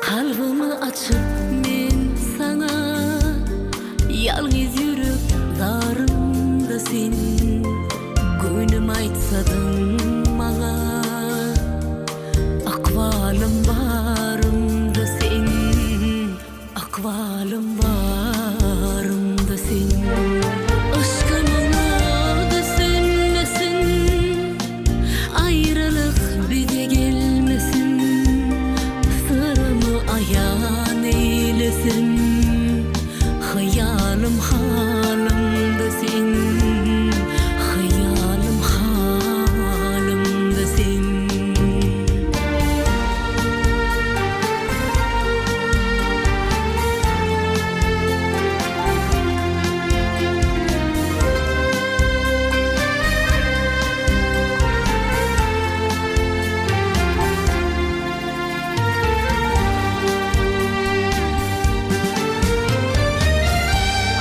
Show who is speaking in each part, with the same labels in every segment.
Speaker 1: Kalbimi açıp men sana, yalnız yürüp zarımda sen. Gönlüm aytsadın bana, akvalım barımda sen. Akvalım barımda sen. Aşkımına düşünmesin, ayrılık bize gelmesin. Sırrımı ayan eylesin, hayalım halimda sen. Hayalım halimda sen.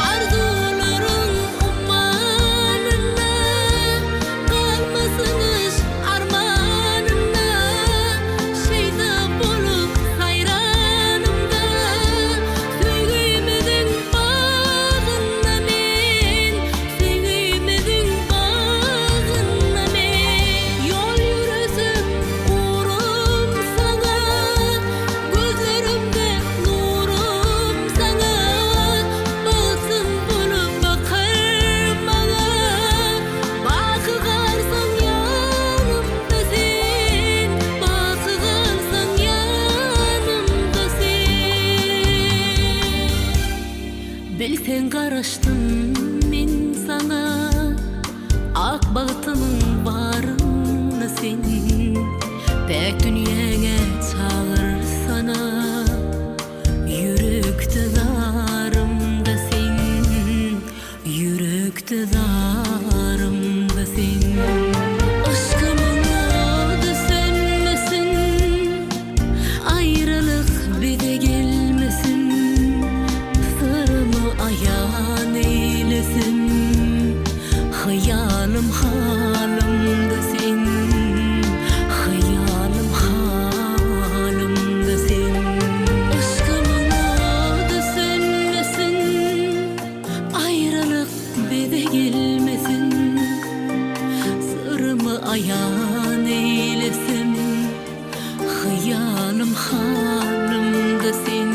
Speaker 1: Arzuların ummanında, kalmasınız armanında. Şeyda bolup hayranımda, süğümedin bağında men. Süğümedin bağında men. Yol yürüsüm uğrum sana, gözlerimde nurum sana. Balsın bulup bakar bana, bakı kalsan yanımda sen. Bakı kalsan yanımda sen. Bilsen karıştım men sana, ak bağıtının barını sen. Tek dünyaya çağır sana, yürekte zarımda sen. Yürekte zarımda sen. Aşkımına düşünmesin, ayrılık bize gelmesin. Sırrımı ayan eylesin, hayalım halimda sen. Hayalım halimda sen. Aşkımına düşünmesin, ayrılık bize gelmesin. Sırrımı ayan eylesin, hayalım halimda sen.